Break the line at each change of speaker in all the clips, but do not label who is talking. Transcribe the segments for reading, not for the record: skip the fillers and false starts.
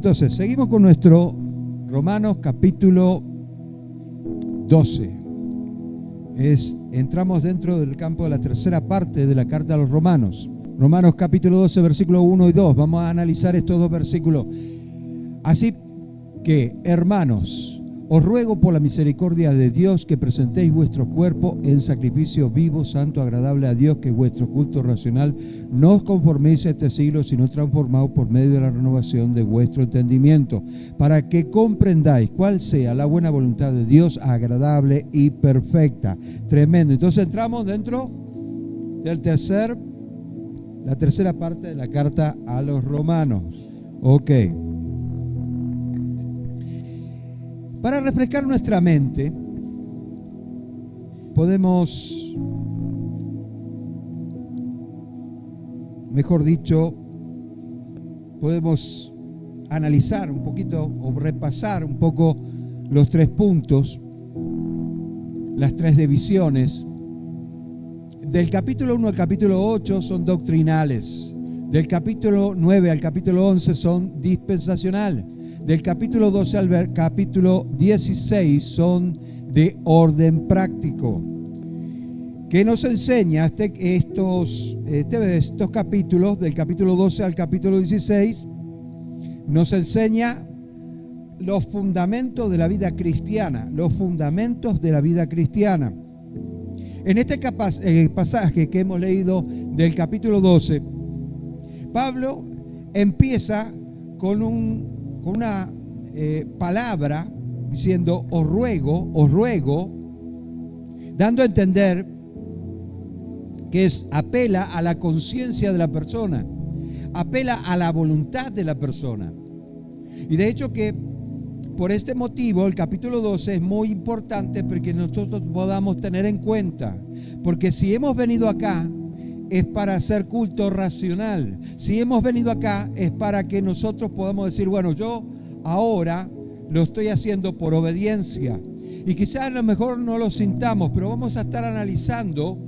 Entonces, seguimos con nuestro Romanos capítulo 12. Entramos dentro del campo de la tercera parte de la carta a los Romanos. Romanos capítulo 12, versículos 1 y 2. Vamos a analizar estos dos versículos. Así que, hermanos, os ruego por la misericordia de Dios que presentéis vuestro cuerpo en sacrificio vivo, santo, agradable a Dios, que es vuestro culto racional. No os conforméis a este siglo, sino transformaos por medio de la renovación de vuestro entendimiento, para que comprendáis cuál sea la buena voluntad de Dios, agradable y perfecta. Tremendo. Entonces entramos dentro del la tercera parte de la carta a los Romanos. Ok. Para refrescar nuestra mente, podemos, mejor dicho, podemos analizar un poquito o repasar un poco los 3 puntos, las 3 divisiones. Del capítulo 1 al capítulo 8 son doctrinales. Del capítulo 9 al capítulo 11 son dispensacionales. Del capítulo 12 al capítulo 16 son de orden práctico. ¿Qué nos enseña estos capítulos, del capítulo 12 al capítulo 16? Nos enseña los fundamentos de la vida cristiana, los fundamentos de la vida cristiana. En este pasaje que hemos leído del capítulo 12, Pablo empieza con una palabra diciendo os ruego, dando a entender que apela a la conciencia de la persona, apela a la voluntad de la persona. Y de hecho que por este motivo el capítulo 12 es muy importante porque nosotros podamos tener en cuenta, porque si hemos venido acá es para hacer culto racional. Si hemos venido acá es para que nosotros podamos decir, bueno, yo ahora lo estoy haciendo por obediencia. Y quizás a lo mejor no lo sintamos, pero vamos a estar analizando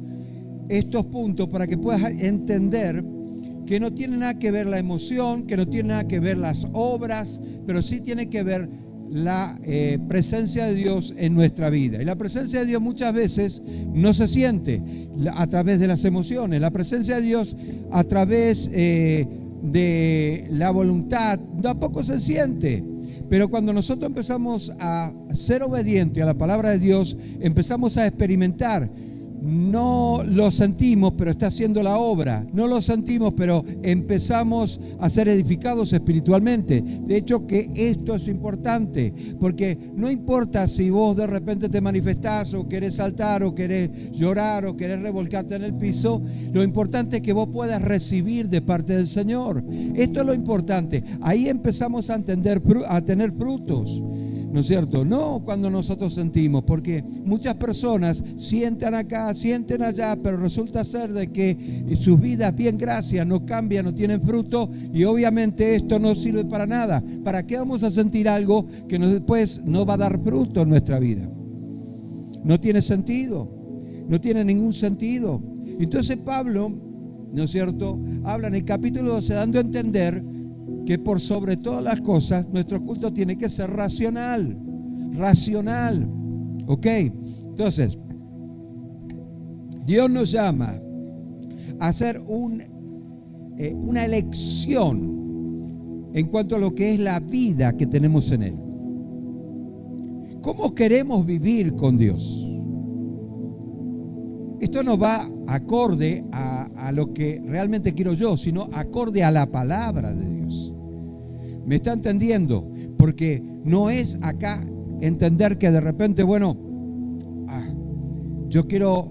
estos puntos para que puedas entender que no tiene nada que ver la emoción, que no tiene nada que ver las obras, pero sí tiene que ver la presencia de Dios en nuestra vida. Y la presencia de Dios muchas veces no se siente a través de las emociones. La presencia de Dios a través de la voluntad tampoco se siente. Pero cuando nosotros empezamos a ser obedientes a la palabra de Dios, empezamos a experimentar. No lo sentimos, pero está haciendo la obra. No lo sentimos, pero empezamos a ser edificados espiritualmente. De hecho que esto es importante, porque no importa si vos de repente te manifestás o querés saltar o querés llorar o querés revolcarte en el piso, lo importante es que vos puedas recibir de parte del Señor. Esto es lo importante. Ahí empezamos a tener frutos. ¿No es cierto? No cuando nosotros sentimos, porque muchas personas sienten acá, sienten allá, pero resulta ser de que sus vidas, bien gracias, no cambian, no tienen fruto, y obviamente esto no sirve para nada. ¿Para qué vamos a sentir algo que después no va a dar fruto en nuestra vida? No tiene sentido, no tiene ningún sentido. Entonces Pablo, ¿no es cierto?, habla en el capítulo 12 dando a entender que por sobre todas las cosas nuestro culto tiene que ser racional. ¿Ok? Entonces, Dios nos llama a hacer una elección en cuanto a lo que es la vida que tenemos en Él. ¿Cómo queremos vivir con Dios? Esto no va acorde a lo que realmente quiero yo, sino acorde a la palabra de Dios. ¿Me está entendiendo? Porque no es acá entender que de repente, bueno, yo quiero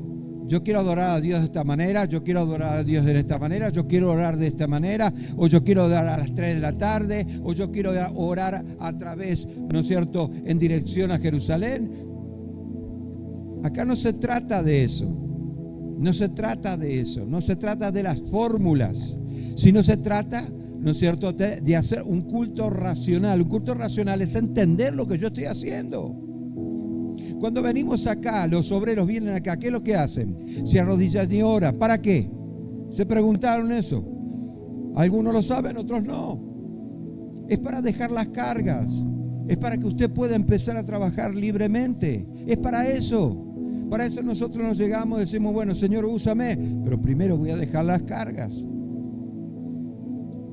adorar a Dios de esta manera, yo quiero adorar a Dios de esta manera, yo quiero orar de esta manera, o yo quiero orar a las 3 de la tarde, o yo quiero orar a través, ¿no es cierto?, en dirección a Jerusalén. Acá no se trata de eso. No se trata de eso. No se trata de las fórmulas, sino se trata, ¿no es cierto?, de hacer un culto racional. Un culto racional es entender lo que yo estoy haciendo. Cuando venimos acá, los obreros vienen acá, ¿qué es lo que hacen? Se arrodillan y oran. ¿Para qué? ¿Se preguntaron eso? Algunos lo saben, otros no. Es para dejar las cargas. Es para que usted pueda empezar a trabajar libremente. Es para eso. Para eso nosotros nos llegamos y decimos, bueno, Señor, úsame, pero primero voy a dejar las cargas.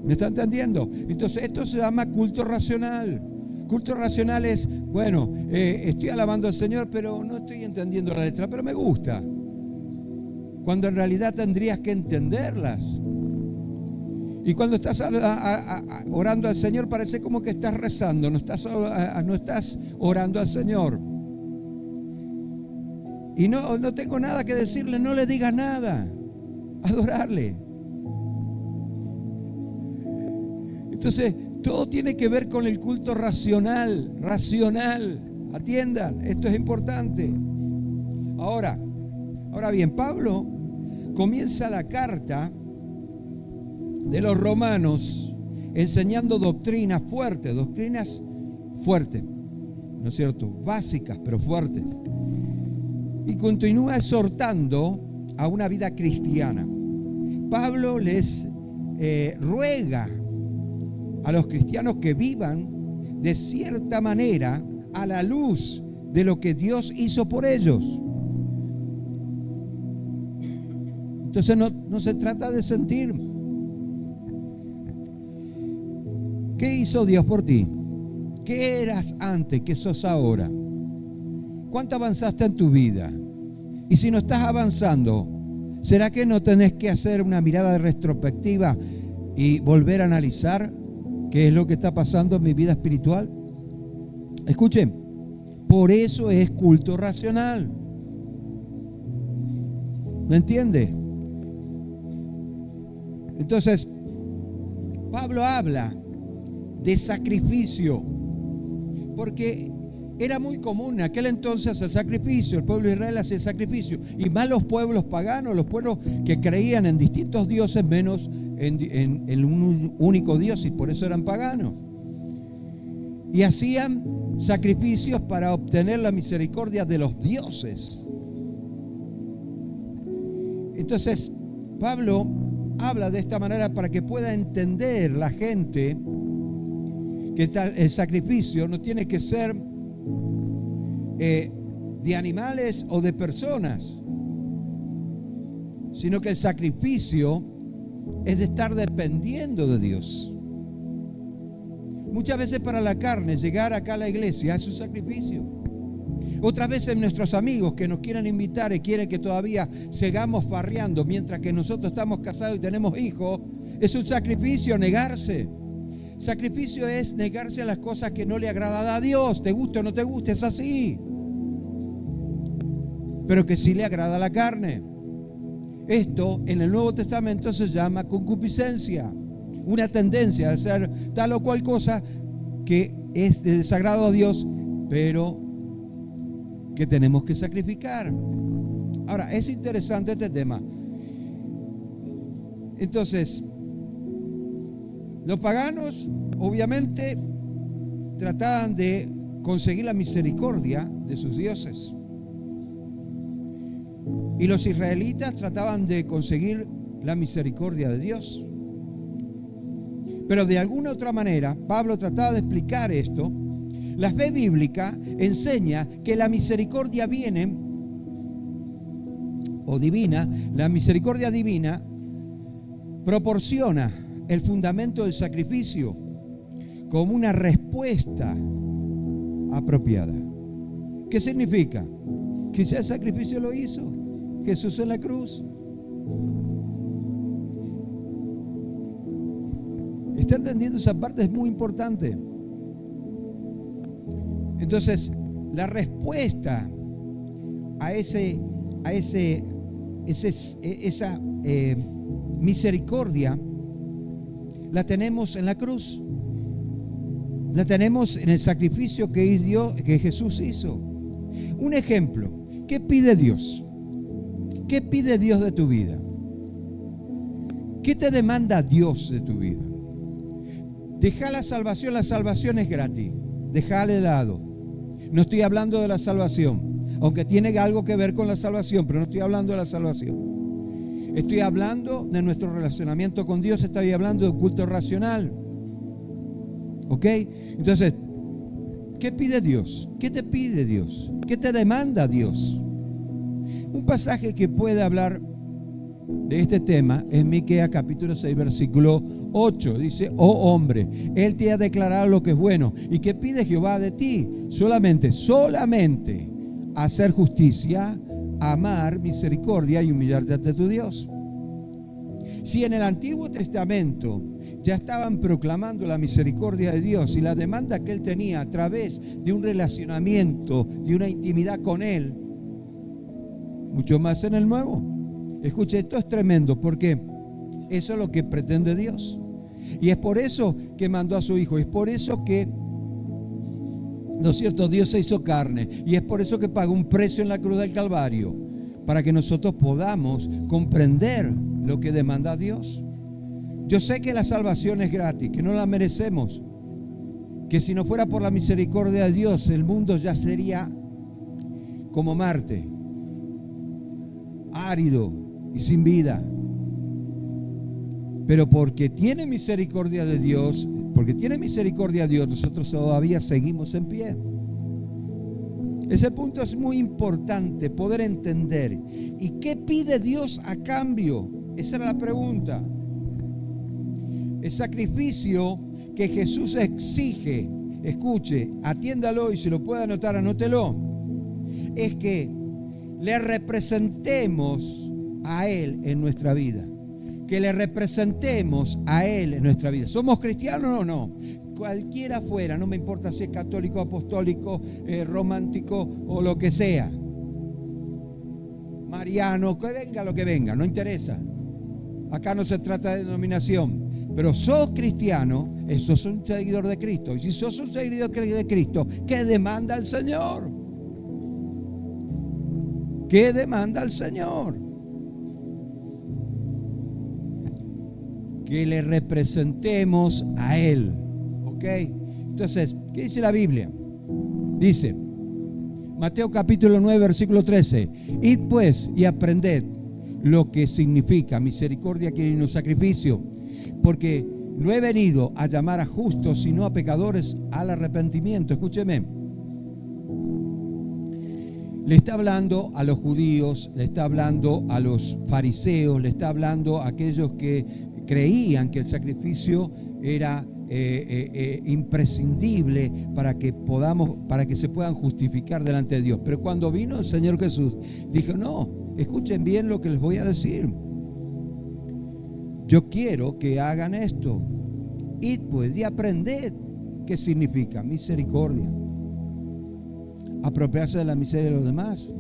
¿Me está entendiendo? Entonces esto se llama culto racional. Culto racional es, bueno, estoy alabando al Señor, pero no estoy entendiendo la letra, pero me gusta. Cuando en realidad tendrías que entenderlas. Y cuando estás orando al Señor, parece como que estás rezando, no estás orando al Señor. Y no tengo nada que decirle, no le digas nada, adorarle. Entonces, todo tiene que ver con el culto racional. Atiendan, esto es importante. Ahora bien, Pablo comienza la carta de los romanos enseñando doctrinas fuertes, ¿no es cierto? Básicas, pero fuertes. Y continúa exhortando a una vida cristiana. Pablo les ruega a los cristianos que vivan de cierta manera a la luz de lo que Dios hizo por ellos. Entonces no se trata de sentir. ¿Qué hizo Dios por ti? ¿Qué eras antes? ¿Qué sos ahora? ¿Cuánto avanzaste en tu vida? Y si no estás avanzando, ¿será que no tenés que hacer una mirada de retrospectiva y volver a analizar qué es lo que está pasando en mi vida espiritual? Escuchen, por eso es culto racional. ¿Me entiende? Entonces, Pablo habla de sacrificio, porque era muy común en aquel entonces el sacrificio. El pueblo de Israel hacía el sacrificio, y más los pueblos paganos, los pueblos que creían en distintos dioses menos en un único Dios, y por eso eran paganos. Y hacían sacrificios para obtener la misericordia de los dioses. Entonces, Pablo habla de esta manera para que pueda entender la gente que el sacrificio no tiene que ser de animales o de personas, sino que el sacrificio es de estar dependiendo de Dios. Muchas veces para la carne llegar acá a la iglesia es un sacrificio. Otras veces nuestros amigos que nos quieren invitar y quieren que todavía sigamos farreando mientras que nosotros estamos casados y tenemos hijos, es un sacrificio negarse. Sacrificio es negarse a las cosas que no le agradan a Dios. Te guste o no te guste, es así. Pero que sí le agrada a la carne. Esto en el Nuevo Testamento se llama concupiscencia. Una tendencia a hacer tal o cual cosa que es de desagrado a Dios, pero que tenemos que sacrificar. Ahora, es interesante este tema. Entonces, los paganos obviamente trataban de conseguir la misericordia de sus dioses. Y los israelitas trataban de conseguir la misericordia de Dios. Pero de alguna otra manera, Pablo trataba de explicar esto. La fe bíblica enseña que la misericordia viene, o divina, la misericordia divina proporciona el fundamento del sacrificio como una respuesta apropiada. ¿Qué significa? Que ya el sacrificio lo hizo Jesús en la cruz. ¿Está entendiendo esa parte? Es muy importante. Entonces, la respuesta a esa misericordia la tenemos en la cruz. La tenemos en el sacrificio que Jesús hizo. Un ejemplo, ¿qué pide Dios? ¿Qué pide Dios de tu vida? ¿Qué te demanda Dios de tu vida? Deja la salvación es gratis. Déjala de lado. No estoy hablando de la salvación, aunque tiene algo que ver con la salvación, pero no estoy hablando de la salvación. Estoy hablando de nuestro relacionamiento con Dios, estoy hablando de culto racional. ¿Ok? Entonces, ¿qué pide Dios? ¿Qué te pide Dios? ¿Qué te demanda Dios? Un pasaje que puede hablar de este tema es Miqueas capítulo 6, versículo 8. Dice: oh hombre, Él te ha declarado lo que es bueno. ¿Y qué pide Jehová de ti? Solamente hacer justicia, amar misericordia y humillarte ante tu Dios. Si en el Antiguo Testamento ya estaban proclamando la misericordia de Dios y la demanda que Él tenía a través de un relacionamiento, de una intimidad con Él, mucho más en el Nuevo. Escuche, esto es tremendo, porque eso es lo que pretende Dios. Y es por eso que mandó a su Hijo, es por eso que, ¿no es cierto?, Dios se hizo carne, y es por eso que pagó un precio en la cruz del Calvario, para que nosotros podamos comprender lo que demanda Dios. Yo sé que la salvación es gratis, que no la merecemos, que si no fuera por la misericordia de Dios, el mundo ya sería como Marte, árido y sin vida. Pero porque tiene misericordia de Dios, nosotros todavía seguimos en pie. Ese punto es muy importante, poder entender. ¿Y qué pide Dios a cambio? Esa era la pregunta. El sacrificio que Jesús exige, escuche, atiéndalo, y si lo puede anotar, anótelo, es que le representemos a Él en nuestra vida. Que le representemos a Él en nuestra vida. ¿Somos cristianos o no? Cualquiera fuera, no me importa si es católico, apostólico, romántico o lo que sea. Mariano, que venga lo que venga, no interesa. Acá no se trata de denominación. Pero sos cristiano, sos un seguidor de Cristo. Y si sos un seguidor de Cristo, ¿qué demanda el Señor? ¿Qué demanda el Señor? Que le representemos a Él. ¿Ok? Entonces, ¿qué dice la Biblia? Dice, Mateo capítulo 9, versículo 13: id pues y aprended lo que significa misericordia y no sacrificio, porque no he venido a llamar a justos, sino a pecadores al arrepentimiento. Escúcheme. Le está hablando a los judíos, le está hablando a los fariseos, le está hablando a aquellos que creían que el sacrificio era imprescindible para que se puedan justificar delante de Dios. Pero cuando vino el Señor Jesús, dijo: no, escuchen bien lo que les voy a decir. Yo quiero que hagan esto. Id pues y aprended qué significa misericordia. Apropiarse de la miseria de los demás.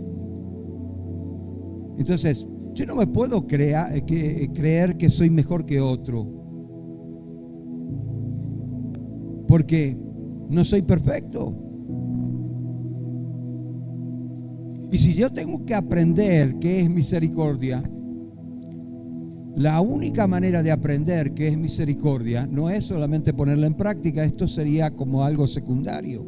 Entonces, yo no me puedo creer que soy mejor que otro, porque no soy perfecto. Y si yo tengo que aprender qué es misericordia, la única manera de aprender qué es misericordia no es solamente ponerla en práctica, esto sería como algo secundario,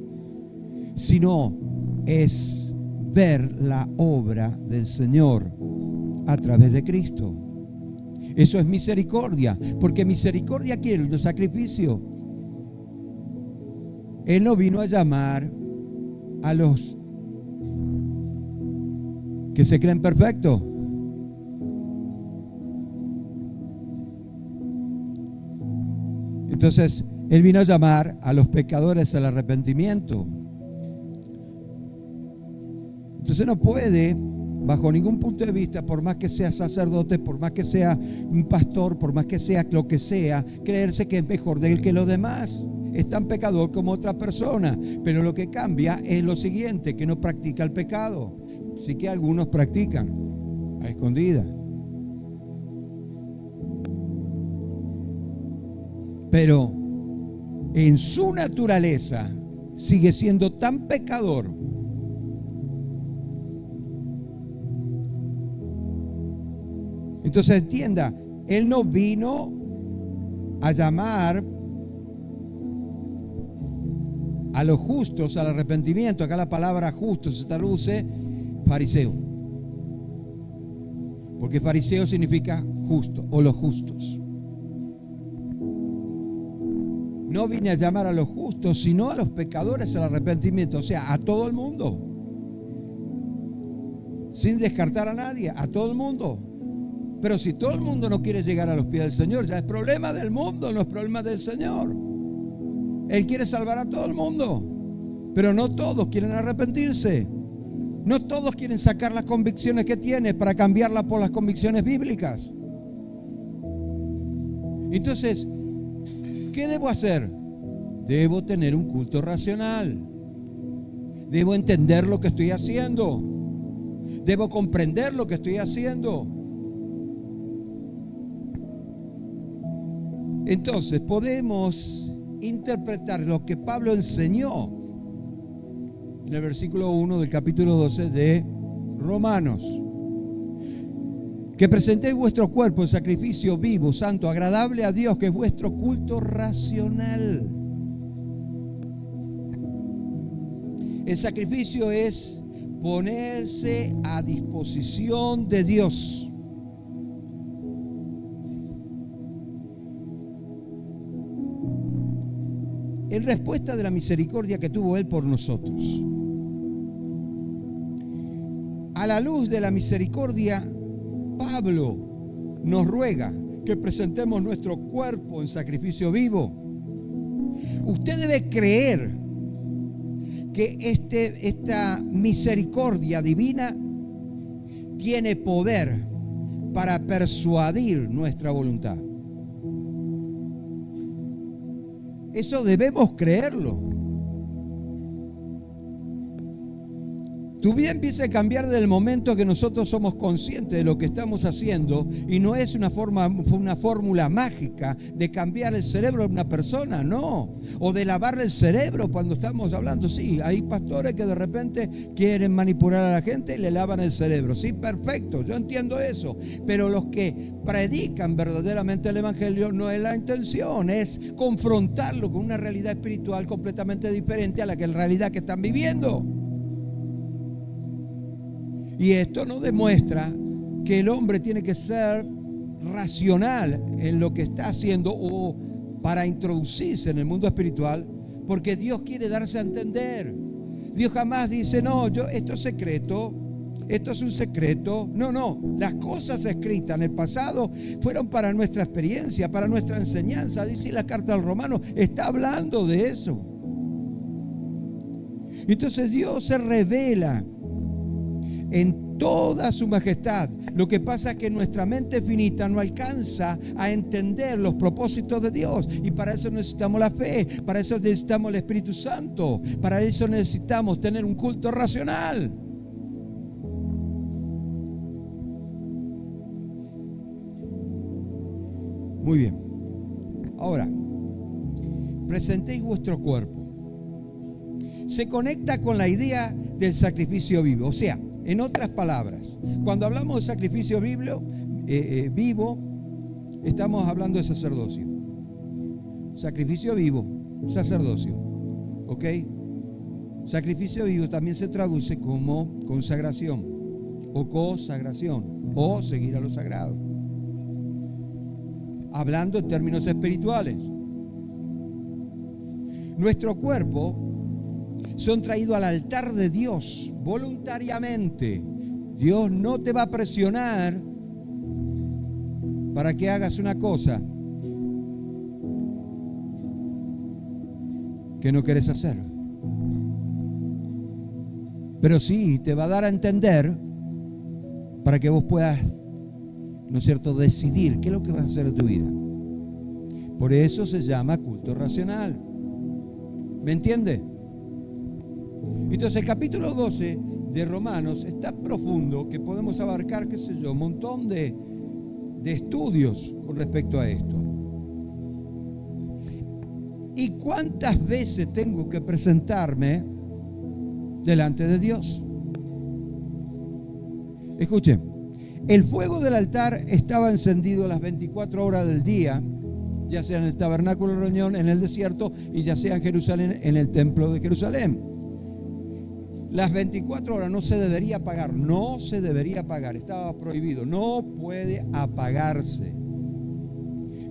sino es ver la obra del Señor a través de Cristo. Eso es misericordia, porque misericordia quiere un sacrificio. Él no vino a llamar a los que se creen perfectos. Entonces, Él vino a llamar a los pecadores al arrepentimiento. Entonces no puede, bajo ningún punto de vista, por más que sea sacerdote, por más que sea un pastor, por más que sea lo que sea, creerse que es mejor de él que los demás. Es tan pecador como otra persona, pero lo que cambia es lo siguiente, que no practica el pecado. Sí que algunos practican a escondidas. Pero en su naturaleza sigue siendo tan pecador. Entonces entienda, Él no vino a llamar a los justos al arrepentimiento. Acá la palabra justo se traduce fariseo, porque fariseo significa justo o los justos. No vine a llamar a los justos, sino a los pecadores al arrepentimiento. O sea, a todo el mundo. Sin descartar a nadie, a todo el mundo. Pero si todo el mundo no quiere llegar a los pies del Señor, ya es problema del mundo, no es problema del Señor. Él quiere salvar a todo el mundo, pero no todos quieren arrepentirse. No todos quieren sacar las convicciones que tiene para cambiarlas por las convicciones bíblicas. Entonces, ¿qué debo hacer? Debo tener un culto racional. Debo entender lo que estoy haciendo. Debo comprender lo que estoy haciendo. Entonces, podemos interpretar lo que Pablo enseñó en el versículo 1 del capítulo 12 de Romanos. Que presentéis vuestro cuerpo en sacrificio vivo, santo, agradable a Dios, que es vuestro culto racional. El sacrificio es ponerse a disposición de Dios. En respuesta de la misericordia que tuvo Él por nosotros. A la luz de la misericordia, Pablo nos ruega que presentemos nuestro cuerpo en sacrificio vivo. Usted debe creer que esta misericordia divina tiene poder para persuadir nuestra voluntad. Eso debemos creerlo. Tu vida empieza a cambiar desde el momento que nosotros somos conscientes de lo que estamos haciendo, y no es una fórmula mágica de cambiar el cerebro de una persona, no, o de lavarle el cerebro cuando estamos hablando. Sí, hay pastores que de repente quieren manipular a la gente y le lavan el cerebro. Sí, perfecto, yo entiendo eso, pero los que predican verdaderamente el evangelio, no es la intención, es confrontarlo con una realidad espiritual completamente diferente a la realidad que están viviendo. Y esto no demuestra que el hombre tiene que ser racional en lo que está haciendo o para introducirse en el mundo espiritual, porque Dios quiere darse a entender. Dios jamás dice, no, esto es secreto, esto es un secreto. No, las cosas escritas en el pasado fueron para nuestra experiencia, para nuestra enseñanza. Dice la carta al Romano, está hablando de eso. Entonces Dios se revela en toda su majestad. Lo que pasa es que nuestra mente finita no alcanza a entender los propósitos de Dios, y para eso necesitamos la fe, para eso necesitamos el Espíritu Santo, para eso necesitamos tener un culto racional. Muy bien. Ahora, presentéis vuestro cuerpo. Se conecta con la idea del sacrificio vivo. O sea, en otras palabras, cuando hablamos de sacrificio vivo, estamos hablando de sacerdocio. Sacrificio vivo, sacerdocio. ¿Ok? Sacrificio vivo también se traduce como consagración o consagración o seguir a lo sagrado. Hablando en términos espirituales. Nuestro cuerpo son traídos al altar de Dios voluntariamente. Dios no te va a presionar para que hagas una cosa que no quieres hacer. Pero sí te va a dar a entender para que vos puedas, ¿no es cierto?, decidir qué es lo que vas a hacer de tu vida. Por eso se llama culto racional. ¿Me entiende? Entonces el capítulo 12 de Romanos es tan profundo que podemos abarcar, qué sé yo, un montón de estudios con respecto a esto. ¿Y cuántas veces tengo que presentarme delante de Dios? Escuchen, el fuego del altar estaba encendido las 24 horas del día, ya sea en el tabernáculo de reunión, en el desierto, y ya sea en Jerusalén, en el templo de Jerusalén. Las 24 horas no se debería apagar, no se debería apagar, estaba prohibido, no puede apagarse.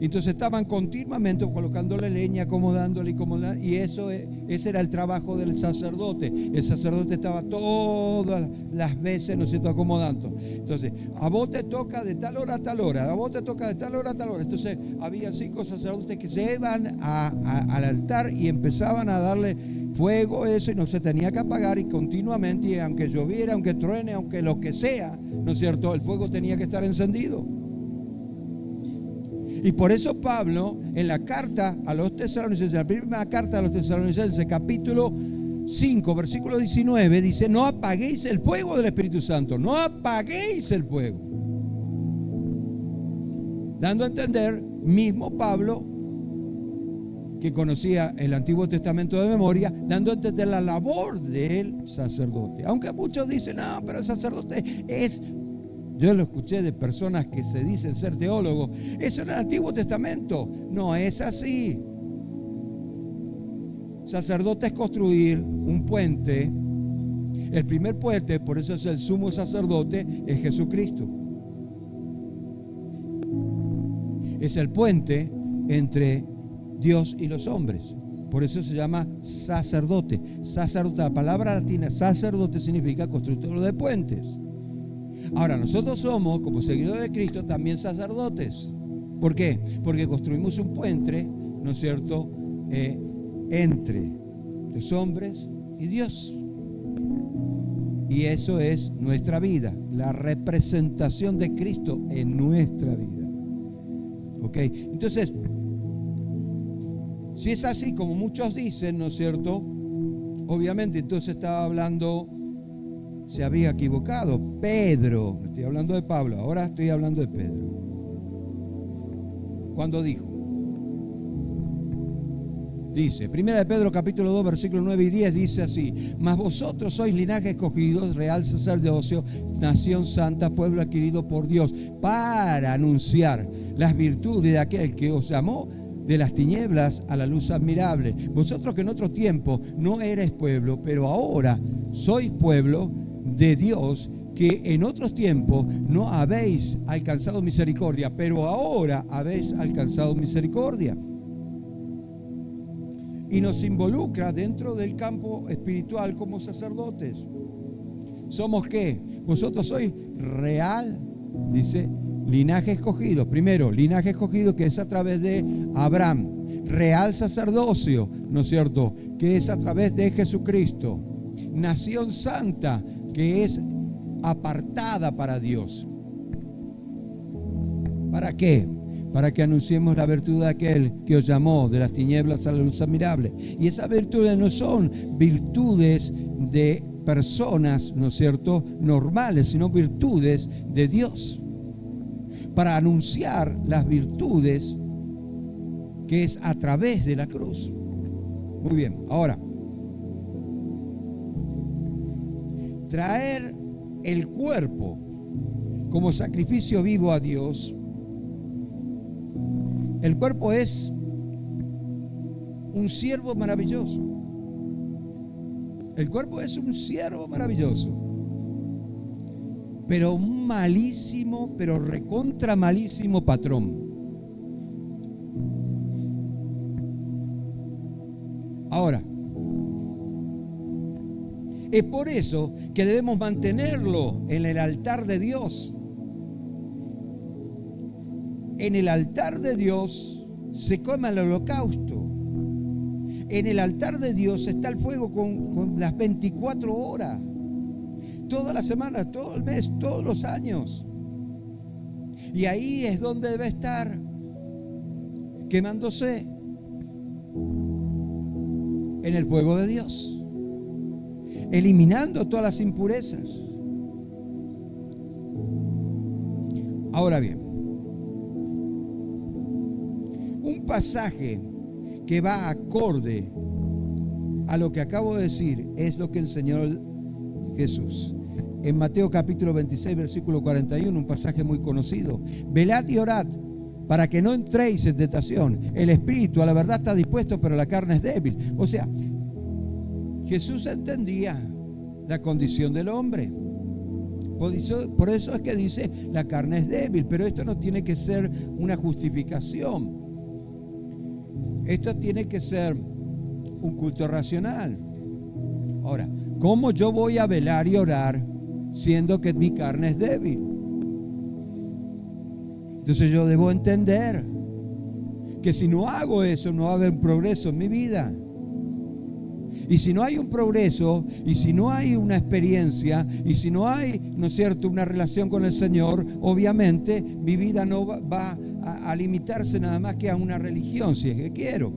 Entonces estaban continuamente colocándole leña, acomodándole, y ese era el trabajo del sacerdote. El sacerdote estaba todas las veces, ¿no es cierto?, acomodando. Entonces, a vos te toca de tal hora a tal hora, a vos te toca de tal hora a tal hora. Entonces, había 5 sacerdotes que se iban al altar y empezaban a darle fuego, eso, y no se tenía que apagar, y continuamente, y aunque lloviera, aunque truene, aunque lo que sea, ¿no es cierto?, el fuego tenía que estar encendido. Y por eso Pablo, en la carta a los tesalonicenses, la primera carta a los tesalonicenses, capítulo 5, versículo 19, dice: no apaguéis el fuego del Espíritu Santo, no apaguéis el fuego. Dando a entender, mismo Pablo, que conocía el Antiguo Testamento de memoria, dando a entender la labor del sacerdote. Aunque muchos dicen: no, pero el sacerdote es... Yo lo escuché de personas que se dicen ser teólogos. Eso en el Antiguo Testamento no es así. Sacerdote es construir un puente. El primer puente, por eso es el sumo sacerdote, es Jesucristo. Es el puente entre Dios y los hombres. Por eso se llama sacerdote. Sacerdote, la palabra latina sacerdote significa constructor de puentes. Ahora, nosotros somos, como seguidores de Cristo, también sacerdotes. ¿Por qué? Porque construimos un puente, ¿no es cierto?, entre los hombres y Dios. Y eso es nuestra vida, la representación de Cristo en nuestra vida. ¿Ok? Entonces, si es así como muchos dicen, ¿no es cierto?, obviamente entonces estaba hablando... Se había equivocado. Pedro, estoy hablando de Pablo, ahora estoy hablando de Pedro. Cuando dijo, dice, 1 de Pedro capítulo 2, versículos 9 y 10, dice así: mas vosotros sois linaje escogido, real sacerdocio, nación santa, pueblo adquirido por Dios, para anunciar las virtudes de aquel que os llamó de las tinieblas a la luz admirable. Vosotros que en otro tiempo no erais pueblo, pero ahora sois pueblo de Dios, que en otros tiempos no habéis alcanzado misericordia, pero ahora habéis alcanzado misericordia. Y nos involucra dentro del campo espiritual como sacerdotes. ¿Somos qué? Vosotros sois real, dice, linaje escogido. Primero, linaje escogido, que es a través de Abraham. Real sacerdocio, ¿no es cierto?, que es a través de Jesucristo. Nación santa, que es apartada para Dios. ¿Para qué? Para que anunciemos la virtud de aquel que os llamó de las tinieblas a la luz admirable. Y esas virtudes no son virtudes de personas, ¿no es cierto?, normales, sino virtudes de Dios. Para anunciar las virtudes que es a través de la cruz. Muy bien, ahora, traer el cuerpo como sacrificio vivo a Dios. El cuerpo es un siervo maravilloso. El cuerpo es un siervo maravilloso, pero un malísimo, pero recontra malísimo patrón. Ahora, es por eso que debemos mantenerlo en el altar de Dios. En el altar de Dios se come el holocausto. En el altar de Dios está el fuego con las 24 horas. Toda la semana, todo el mes, todos los años. Y ahí es donde debe estar, quemándose en el fuego de Dios, eliminando todas las impurezas. Ahora bien, un pasaje que va acorde a lo que acabo de decir es lo que enseñó Jesús. En Mateo capítulo 26, versículo 41, un pasaje muy conocido. Velad y orad para que no entréis en tentación. El espíritu a la verdad está dispuesto, pero la carne es débil. O sea, Jesús entendía la condición del hombre. Por eso es que dice la carne es débil, pero esto no tiene que ser una justificación. Esto tiene que ser un culto racional. Ahora, ¿cómo yo voy a velar y orar siendo que mi carne es débil? Entonces yo debo entender que si no hago eso, no va a haber progreso en mi vida. Y si no hay un progreso, y si no hay una experiencia, y si no hay, ¿no es cierto?, una relación con el Señor, obviamente mi vida no va a limitarse nada más que a una religión, si es que quiero,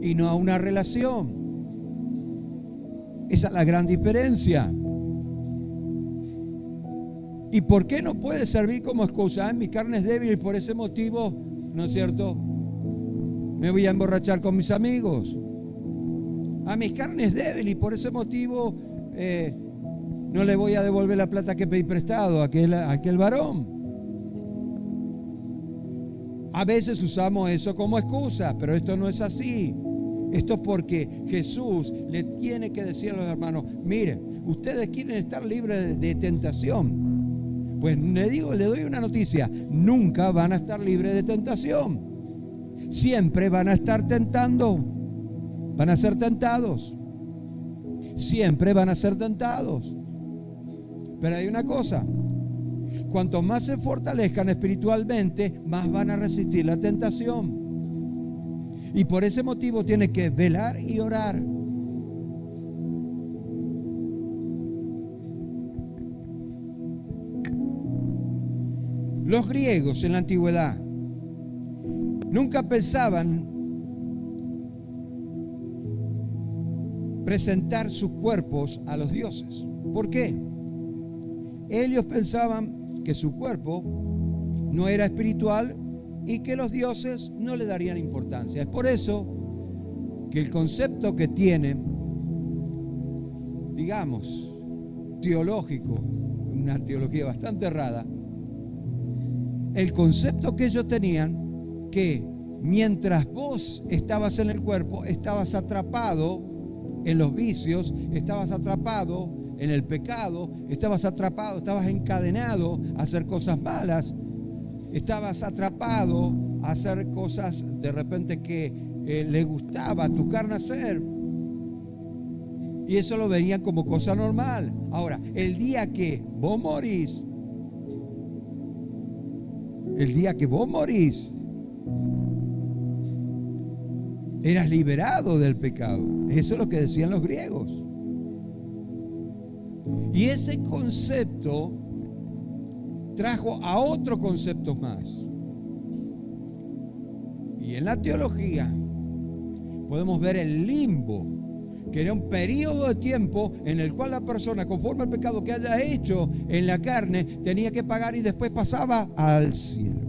y no a una relación. Esa es la gran diferencia. ¿Y por qué no puede servir como excusa? Mi carne es débil y por ese motivo, ¿no es cierto?, me voy a emborrachar con mis amigos. Mi carne es débil y por ese motivo no le voy a devolver la plata que pedí prestado a aquel varón. A veces usamos eso como excusa, pero esto no es así. Esto es porque Jesús le tiene que decir a los hermanos: miren, ustedes quieren estar libres de tentación. Pues le doy una noticia: nunca van a estar libres de tentación. Siempre van a estar tentando. Van a ser tentados. Siempre van a ser tentados. Pero hay una cosa: cuanto más se fortalezcan espiritualmente, más van a resistir la tentación. Y por ese motivo tiene que velar y orar. Los griegos en la antigüedad nunca pensaban presentar sus cuerpos a los dioses. ¿Por qué? Ellos pensaban que su cuerpo no era espiritual y que los dioses no le darían importancia. Es por eso que el concepto que tienen, digamos, teológico, una teología bastante errada, el concepto que ellos tenían, que mientras vos estabas en el cuerpo, estabas atrapado en los vicios, estabas atrapado en el pecado, estabas atrapado, estabas encadenado a hacer cosas malas, estabas atrapado a hacer cosas de repente que le gustaba a tu carne hacer, y eso lo veían como cosa normal. Ahora, el día que vos morís, eras liberado del pecado. Eso es lo que decían los griegos. Y ese concepto trajo a otro concepto más. Y en la teología podemos ver el limbo, que era un periodo de tiempo en el cual la persona, conforme al pecado que haya hecho en la carne, tenía que pagar y después pasaba al cielo.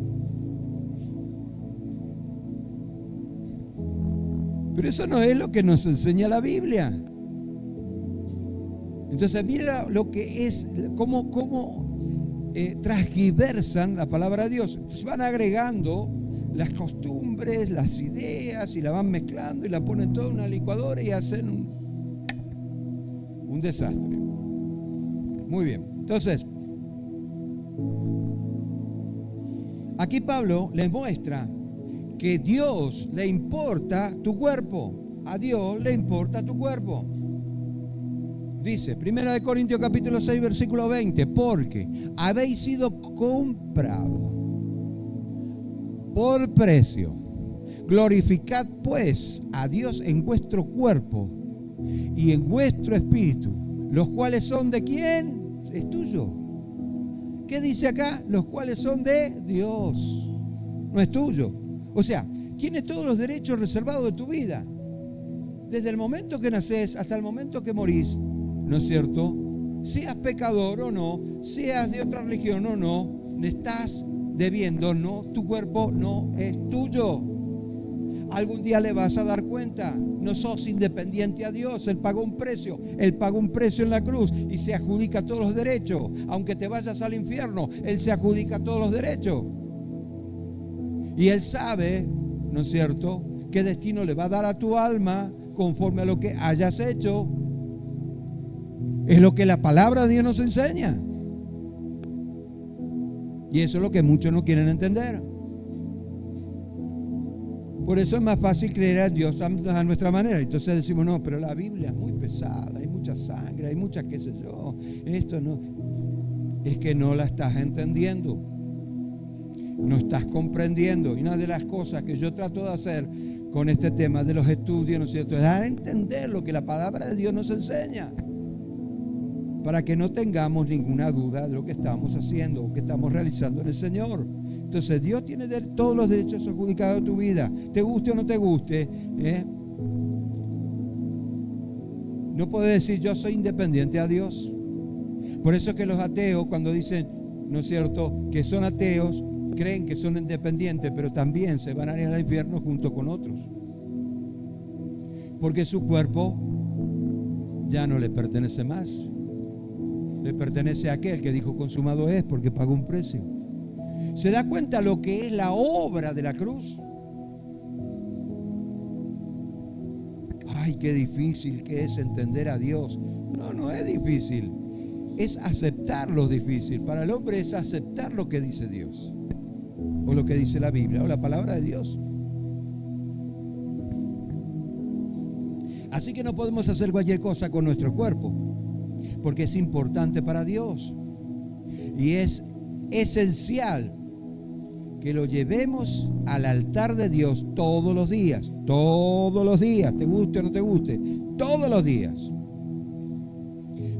Pero eso no es lo que nos enseña la Biblia. Entonces mira lo que es, cómo transgiversan la palabra de Dios. Entonces van agregando las costumbres, las ideas, y la van mezclando y la ponen toda en una licuadora y hacen un desastre. Muy bien. Entonces, aquí Pablo les muestra que a Dios le importa tu cuerpo. A Dios le importa tu cuerpo. Dice, 1 Corintios capítulo 6, versículo 20, porque habéis sido comprados por precio. Glorificad pues a Dios en vuestro cuerpo y en vuestro espíritu, los cuales son de ¿quién? Es tuyo. ¿Qué dice acá? Los cuales son de Dios. No es tuyo. O sea, tiene todos los derechos reservados de tu vida. Desde el momento que nacés hasta el momento que morís, ¿no es cierto? Seas pecador o no, seas de otra religión o no, le estás debiendo, no, tu cuerpo no es tuyo. Algún día le vas a dar cuenta, no sos independiente a Dios, Él pagó un precio en la cruz y se adjudica todos los derechos. Aunque te vayas al infierno, Él se adjudica todos los derechos. Y Él sabe, ¿no es cierto?, qué destino le va a dar a tu alma conforme a lo que hayas hecho. Es lo que la palabra de Dios nos enseña. Y eso es lo que muchos no quieren entender. Por eso es más fácil creer a Dios a nuestra manera. Entonces decimos, no, pero la Biblia es muy pesada, hay mucha sangre, hay mucha qué sé yo. Esto no. Es que no la estás entendiendo. No estás comprendiendo. Y una de las cosas que yo trato de hacer con este tema de los estudios, ¿no es cierto?, es dar a entender lo que la palabra de Dios nos enseña, para que no tengamos ninguna duda de lo que estamos haciendo o que estamos realizando en el Señor. Entonces Dios tiene todos los derechos adjudicados a tu vida, te guste o no te guste. No puedes decir yo soy independiente a Dios. Por eso es que los ateos, cuando dicen, ¿no es cierto?, que son ateos, creen que son independientes, pero también se van a ir al infierno junto con otros, porque su cuerpo ya no le pertenece más. Le pertenece a aquel que dijo consumado es, porque pagó un precio. ¿Se da cuenta lo que es la obra de la cruz? Ay, qué difícil que es entender a Dios. No, no es difícil. Es aceptar lo difícil. Para el hombre es aceptar lo que dice Dios, o lo que dice la Biblia, o la palabra de Dios. Así que no podemos hacer cualquier cosa con nuestro cuerpo, porque es importante para Dios. Y es esencial que lo llevemos al altar de Dios todos los días, te guste o no te guste, todos los días,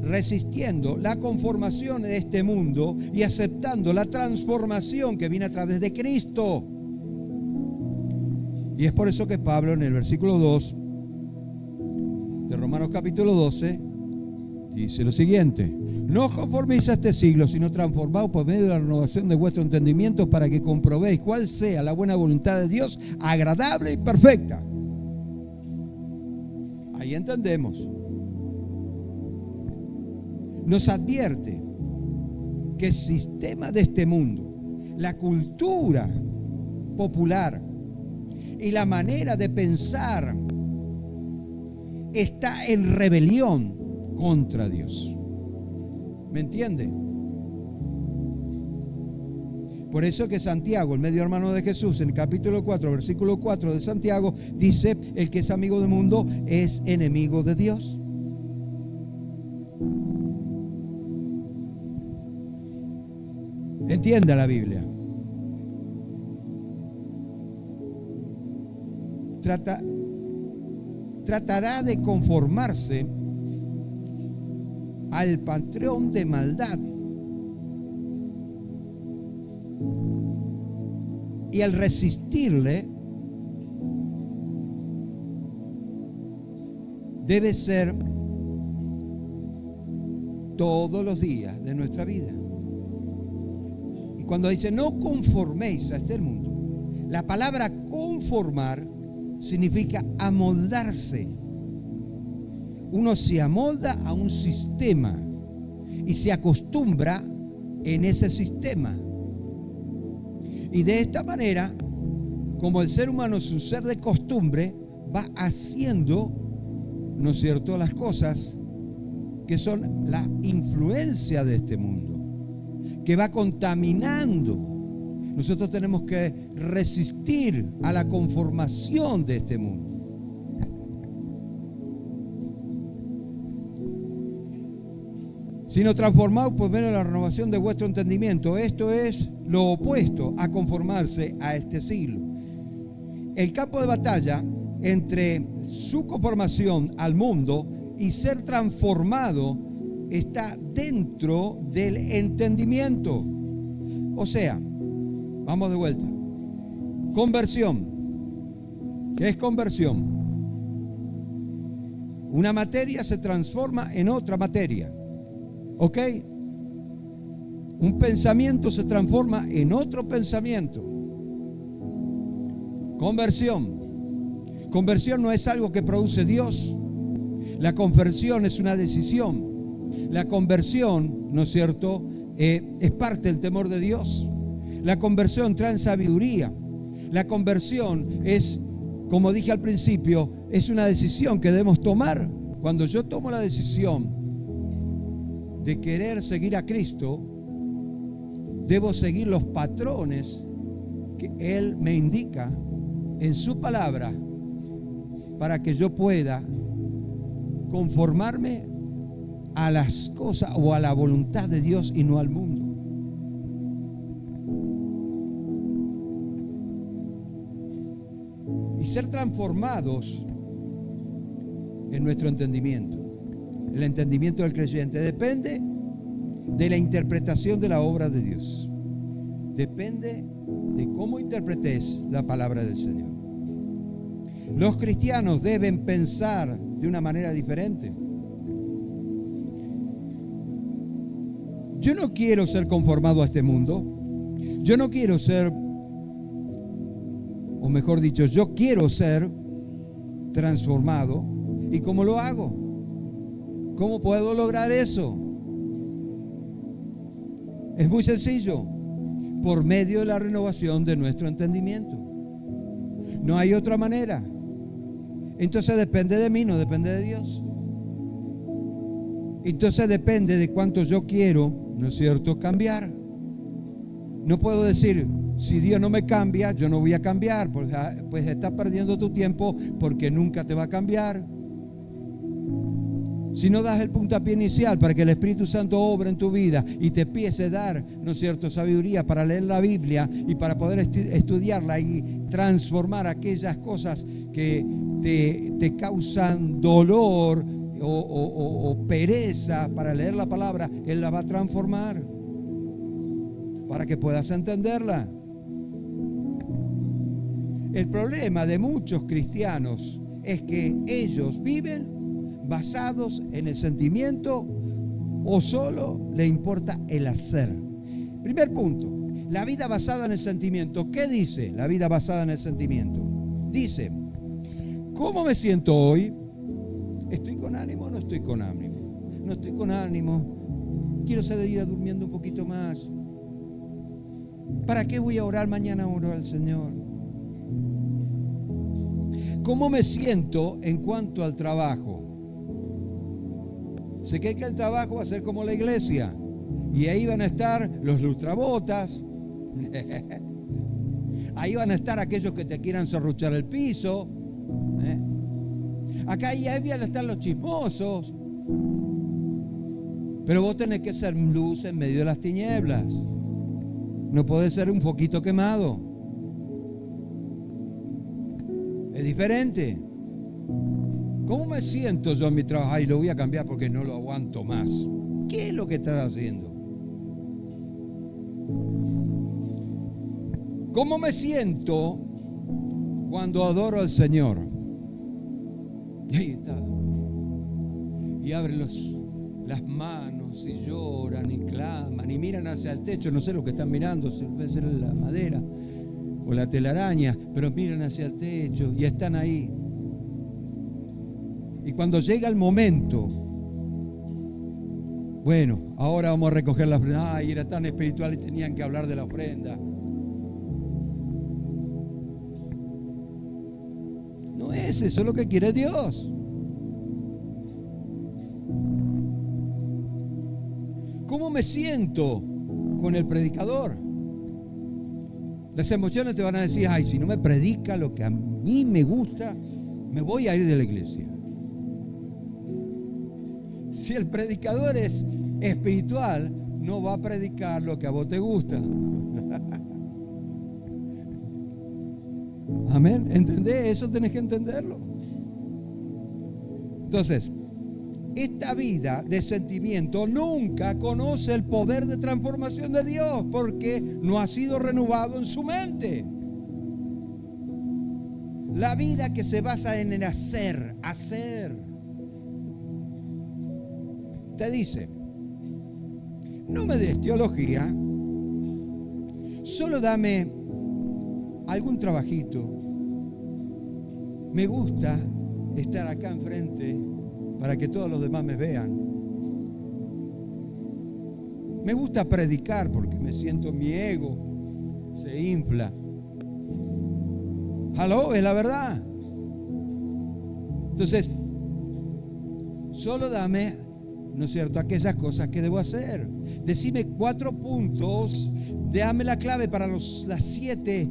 resistiendo la conformación de este mundo y aceptando la transformación que viene a través de Cristo. Y es por eso que Pablo, en el versículo 2 de Romanos capítulo 12, dice lo siguiente: no os conforméis a este siglo, sino transformaos por medio de la renovación de vuestro entendimiento, para que comprobéis cuál sea la buena voluntad de Dios, agradable y perfecta. Ahí entendemos. Nos advierte que el sistema de este mundo, la cultura popular y la manera de pensar está en rebelión contra Dios. ¿Me entiende? Por eso que Santiago, el medio hermano de Jesús, en el capítulo 4, versículo 4 de Santiago, dice: el que es amigo del mundo es enemigo de Dios. Entienda la Biblia. Tratará de conformarse al patrón de maldad, y al resistirle debe ser todos los días de nuestra vida. Y cuando dice no conforméis a este mundo, la palabra conformar significa amoldarse. Uno se amolda a un sistema y se acostumbra en ese sistema. Y de esta manera, como el ser humano es un ser de costumbre, va haciendo, ¿no es cierto?, las cosas que son la influencia de este mundo, que va contaminando. Nosotros tenemos que resistir a la conformación de este mundo. Sino transformados por medio de la renovación de vuestro entendimiento. Esto es lo opuesto a conformarse a este siglo. El campo de batalla entre su conformación al mundo y ser transformado está dentro del entendimiento. O sea, vamos de vuelta. Conversión. ¿Qué es conversión? Una materia se transforma en otra materia. ¿Ok? Un pensamiento se transforma en otro pensamiento. Conversión. Conversión no es algo que produce Dios. La conversión es una decisión. La conversión, ¿no es cierto?, es parte del temor de Dios. La conversión trae sabiduría. La conversión es, como dije al principio, es una decisión que debemos tomar. Cuando yo tomo la decisión de querer seguir a Cristo, debo seguir los patrones que Él me indica en su palabra para que yo pueda conformarme a las cosas o a la voluntad de Dios y no al mundo. Y ser transformados en nuestro entendimiento. El entendimiento del creyente depende de la interpretación de la obra de Dios. Depende de cómo interpretes la palabra del Señor. Los cristianos deben pensar de una manera diferente. Yo no quiero ser conformado a este mundo. Yo no quiero ser, o mejor dicho, yo quiero ser transformado. ¿Y cómo lo hago? ¿Cómo puedo lograr eso? Es muy sencillo, por medio de la renovación de nuestro entendimiento. No hay otra manera. Entonces depende de mí, no depende de Dios. Entonces depende de cuánto yo quiero, ¿no es cierto?, cambiar. No puedo decir, si Dios no me cambia, yo no voy a cambiar, pues estás perdiendo tu tiempo porque nunca te va a cambiar. Si no das el puntapié inicial para que el Espíritu Santo obre en tu vida y te empiece a dar, ¿no es cierto?, sabiduría para leer la Biblia y para poder estudiarla y transformar aquellas cosas que te causan dolor o pereza para leer la palabra, Él la va a transformar para que puedas entenderla. El problema de muchos cristianos es que ellos viven basados en el sentimiento o solo le importa el hacer. Primer punto, la vida basada en el sentimiento. ¿Qué dice la vida basada en el sentimiento? Dice, ¿cómo me siento hoy? ¿Estoy con ánimo o no estoy con ánimo? No estoy con ánimo. Quiero seguir durmiendo un poquito más. ¿Para qué voy a orar mañana? Oro al Señor. ¿Cómo me siento en cuanto al trabajo? Sé que el trabajo va a ser como la iglesia. Y ahí van a estar los lustrabotas. Ahí van a estar aquellos que te quieran serruchar el piso. Acá y ahí van a estar los chismosos. Pero vos tenés que ser luz en medio de las tinieblas. No podés ser un poquito quemado. Es diferente. ¿Cómo me siento yo en mi trabajo? Y lo voy a cambiar porque no lo aguanto más. ¿Qué es lo que estás haciendo? ¿Cómo me siento cuando adoro al Señor? Y ahí está. Y abren las manos y lloran y claman y miran hacia el techo. No sé lo que están mirando, puede ser la madera o la telaraña, pero miran hacia el techo y están ahí. Y cuando llega el momento, bueno, ahora vamos a recoger la ofrenda. Ay, era tan espiritual y tenían que hablar de la ofrenda. No es eso lo que quiere Dios. ¿Cómo me siento con el predicador? Las emociones te van a decir, ay, si no me predica lo que a mí me gusta, me voy a ir de la iglesia. Si el predicador es espiritual, no va a predicar lo que a vos te gusta. Amén. ¿Entendés? Eso tenés que entenderlo. Entonces, esta vida de sentimiento nunca conoce el poder de transformación de Dios porque no ha sido renovado en su mente. La vida que se basa en el hacer. Te dice, no me des teología, solo dame algún trabajito. Me gusta estar acá enfrente para que todos los demás me vean. Me gusta predicar porque me siento, mi ego se infla. ¿Aló? Es la verdad. Entonces, solo dame ¿no es cierto?, aquellas cosas que debo hacer. Decime 4 puntos, dame la clave para las 7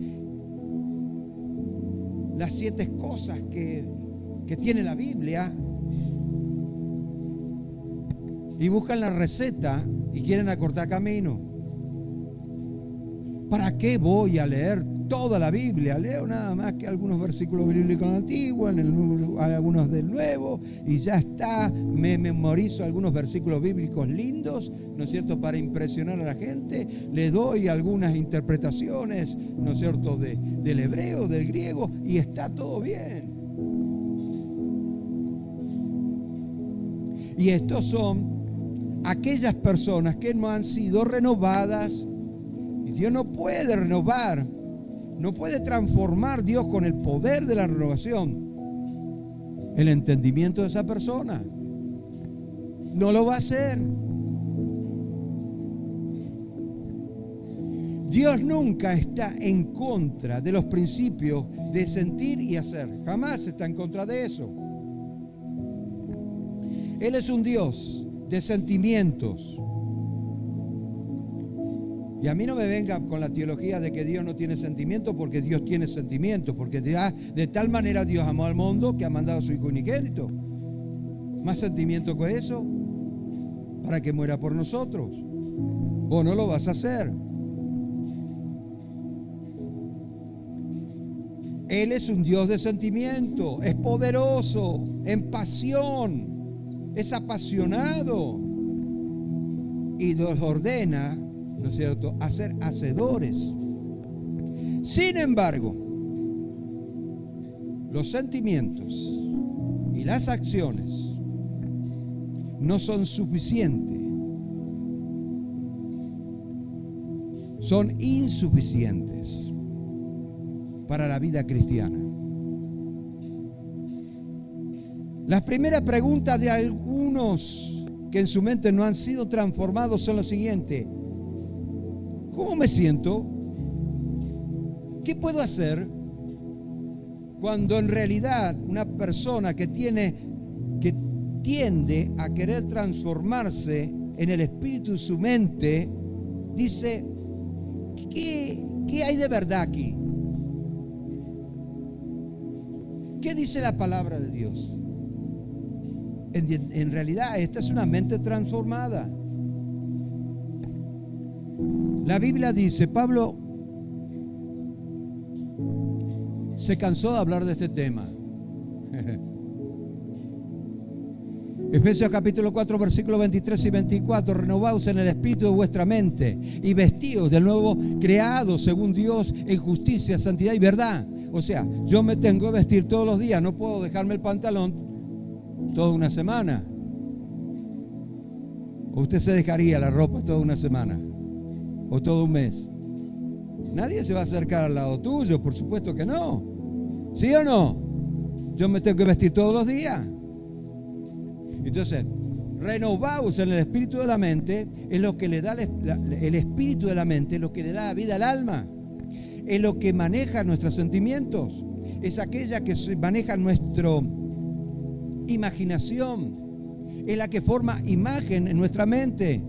cosas que tiene la Biblia, y buscan la receta y quieren acortar camino. ¿Para qué voy a leer toda la Biblia? Leo nada más que algunos versículos bíblicos del Antiguo, algunos del Nuevo, y ya está. Me memorizo algunos versículos bíblicos lindos, ¿no es cierto?, para impresionar a la gente. Le doy algunas interpretaciones, ¿no es cierto?, del hebreo, del griego, y está todo bien. Y estos son aquellas personas que no han sido renovadas. Y Dios no puede renovar, no puede transformar Dios con el poder de la renovación el entendimiento de esa persona. No lo va a hacer. Dios nunca está en contra de los principios de sentir y hacer. Jamás está en contra de eso. Él es un Dios de sentimientos. Y a mí no me venga con la teología de que Dios no tiene sentimientos, porque Dios tiene sentimientos, porque de tal manera Dios amó al mundo que ha mandado a su Hijo unigénito. ¿Más sentimiento que eso? Para que muera por nosotros. Vos no lo vas a hacer. Él es un Dios de sentimiento, es poderoso, en pasión, es apasionado y nos ordena, ¿no es cierto?, a ser hacedores. Sin embargo, los sentimientos y las acciones no son suficientes, son insuficientes para la vida cristiana. Las primeras preguntas de algunos que en su mente no han sido transformados son las siguientes: ¿cómo me siento? ¿Qué puedo hacer? Cuando en realidad una persona que tiende a querer transformarse en el espíritu de su mente dice: ¿qué hay de verdad aquí? ¿Qué dice la palabra de Dios? En realidad esta es una mente transformada. La Biblia dice, Pablo se cansó de hablar de este tema. Efesios capítulo 4, versículos 23 y 24: renovaos en el espíritu de vuestra mente y vestíos del nuevo creado según Dios en justicia, santidad y verdad. O sea, yo me tengo que vestir todos los días, no puedo dejarme el pantalón toda una semana. ¿O usted se dejaría la ropa toda una semana? ¿O todo un mes? Nadie se va a acercar al lado tuyo, por supuesto que no. ¿Sí o no? Yo me tengo que vestir todos los días. Entonces, renovaos en el espíritu de la mente, es lo que le da el espíritu de la mente, es lo que le da la vida al alma, es lo que maneja nuestros sentimientos, es aquella que maneja nuestra imaginación, es la que forma imagen en nuestra mente.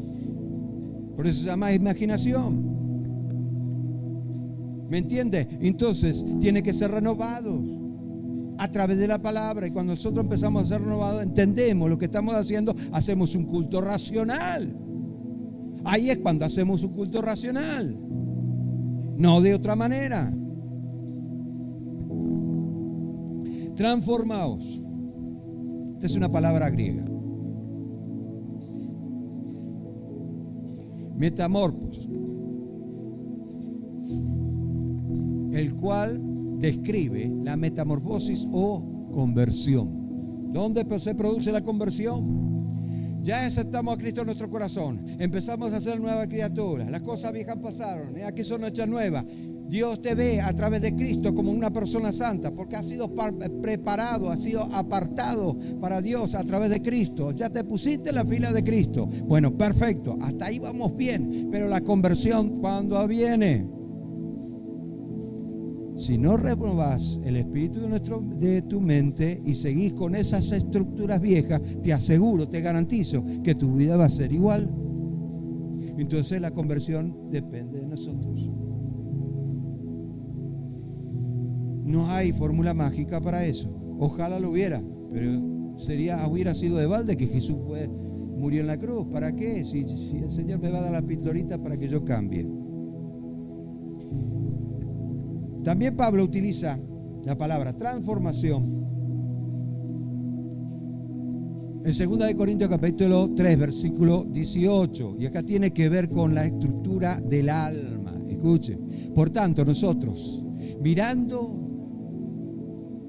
Por eso se llama imaginación. ¿Me entiende? Entonces, tiene que ser renovados a través de la palabra. Y cuando nosotros empezamos a ser renovados, entendemos lo que estamos haciendo, hacemos un culto racional. Ahí es cuando hacemos un culto racional, no de otra manera. Transformaos. Esta es una palabra griega. Metamorfos, el cual describe la metamorfosis o conversión. ¿Dónde se produce la conversión? Ya aceptamos a Cristo en nuestro corazón, empezamos a ser nueva criatura, las cosas viejas pasaron, aquí son hechas nuevas. Dios te ve a través de Cristo como una persona santa, porque has sido preparado, has sido apartado para Dios a través de Cristo. Ya te pusiste en la fila de Cristo. Bueno, perfecto, hasta ahí vamos bien, pero la conversión, ¿cuándo viene? Si no renovás el espíritu de tu mente y seguís con esas estructuras viejas, te aseguro, te garantizo que tu vida va a ser igual. Entonces la conversión depende de nosotros. No hay fórmula mágica para eso. Ojalá lo hubiera, pero hubiera sido de balde que Jesús murió en la cruz. ¿Para qué? Si el Señor me va a dar la pildorita para que yo cambie. También Pablo utiliza la palabra transformación en 2 Corintios capítulo 3, versículo 18. Y acá tiene que ver con la estructura del alma. Escuche. Por tanto, nosotros, mirando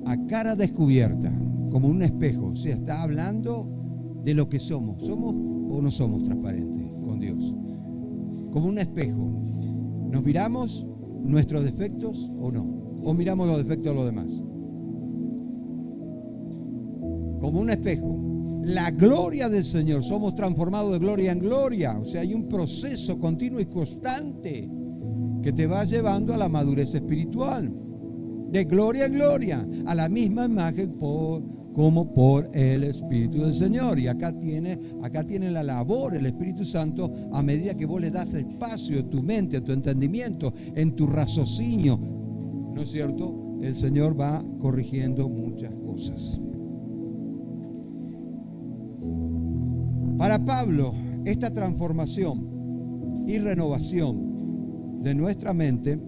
a cara descubierta, como un espejo, o sea, está hablando de lo que somos. ¿Somos o no somos transparentes con Dios? Como un espejo. Nos miramos nuestros defectos o no, o miramos los defectos de los demás. Como un espejo. La gloria del Señor, somos transformados de gloria en gloria. O sea, hay un proceso continuo y constante que te va llevando a la madurez espiritual. De gloria en gloria, a la misma imagen como por el Espíritu del Señor. Y acá tiene la labor el Espíritu Santo a medida que vos le das espacio a tu mente, a tu entendimiento, en tu raciocinio, ¿no es cierto? El Señor va corrigiendo muchas cosas. Para Pablo, esta transformación y renovación de nuestra mente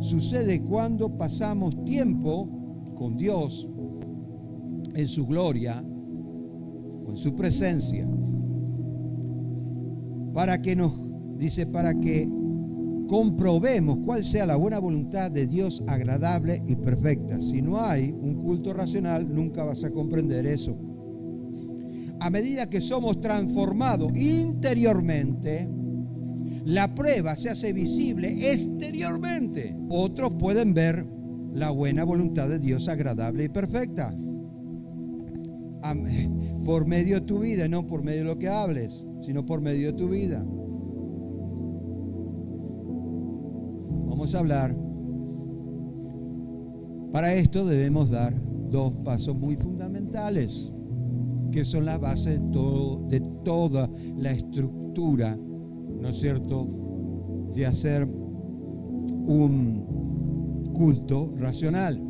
sucede cuando pasamos tiempo con Dios en su gloria o en su presencia, para que comprobemos cuál sea la buena voluntad de Dios agradable y perfecta. Si no hay un culto racional, nunca vas a comprender eso. A medida que somos transformados interiormente, la prueba se hace visible exteriormente. Otros pueden ver la buena voluntad de Dios agradable y perfecta por medio de tu vida, no por medio de lo que hables, sino por medio de tu vida. Vamos a hablar. Para esto debemos dar dos pasos muy fundamentales, que son la base de toda la estructura, ¿no es cierto?, de hacer un culto racional.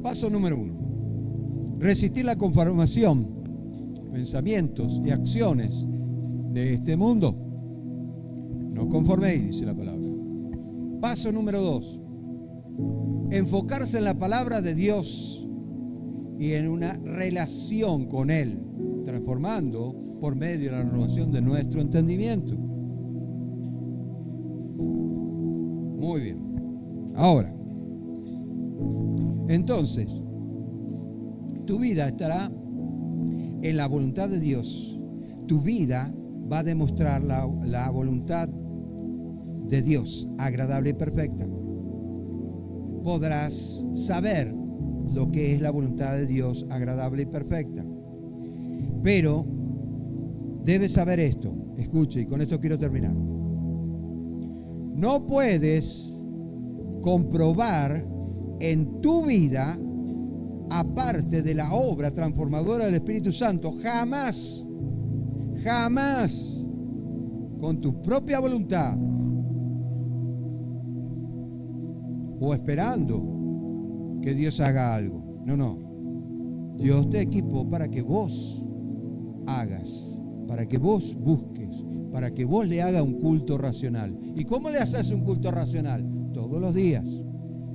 Paso número 1. Resistir la conformación, pensamientos y acciones de este mundo. No conforméis, dice la palabra. Paso número 2. Enfocarse en la palabra de Dios y en una relación con Él, transformando por medio de la renovación de nuestro entendimiento. Muy bien. Ahora, entonces, tu vida estará en la voluntad de Dios. Tu vida va a demostrar la voluntad de Dios, agradable y perfecta. Podrás saber lo que es la voluntad de Dios, agradable y perfecta. Pero debes saber esto. Escuche, y con esto quiero terminar. No puedes comprobar en tu vida, aparte de la obra transformadora del Espíritu Santo, jamás, con tu propia voluntad o esperando que Dios haga algo. No. Dios te equipó para que vos hagas, para que vos busques, para que vos le hagas un culto racional. ¿Y cómo le haces un culto racional? Todos los días.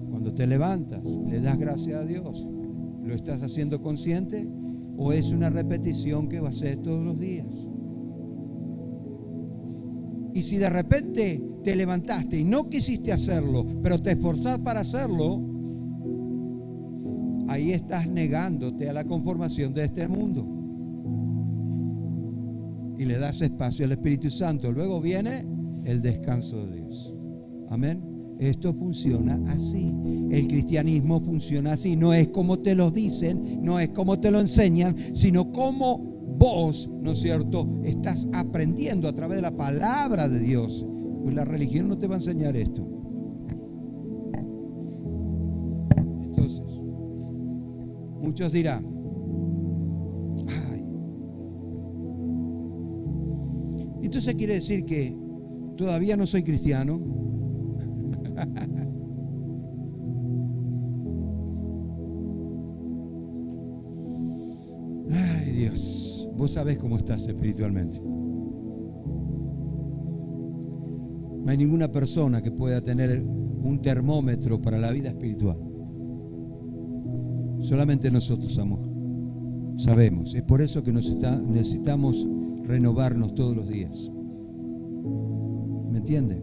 Cuando te levantas, le das gracias a Dios. ¿Lo estás haciendo consciente o es una repetición que va a ser todos los días? Y si de repente te levantaste y no quisiste hacerlo, pero te esforzás para hacerlo, ahí estás negándote a la conformación de este mundo. Y le das espacio al Espíritu Santo. Luego viene el descanso de Dios. Amén. Esto funciona así. El cristianismo funciona así. No es como te lo dicen, no es como te lo enseñan, sino como vos, ¿no es cierto?, estás aprendiendo a través de la palabra de Dios. Pues la religión no te va a enseñar esto. Muchos dirán, ay, entonces quiere decir que todavía no soy cristiano. Ay, Dios, vos sabés cómo estás espiritualmente. No hay ninguna persona que pueda tener un termómetro para la vida espiritual. Solamente nosotros, amor, sabemos. Es por eso que necesitamos renovarnos todos los días. ¿Me entiende?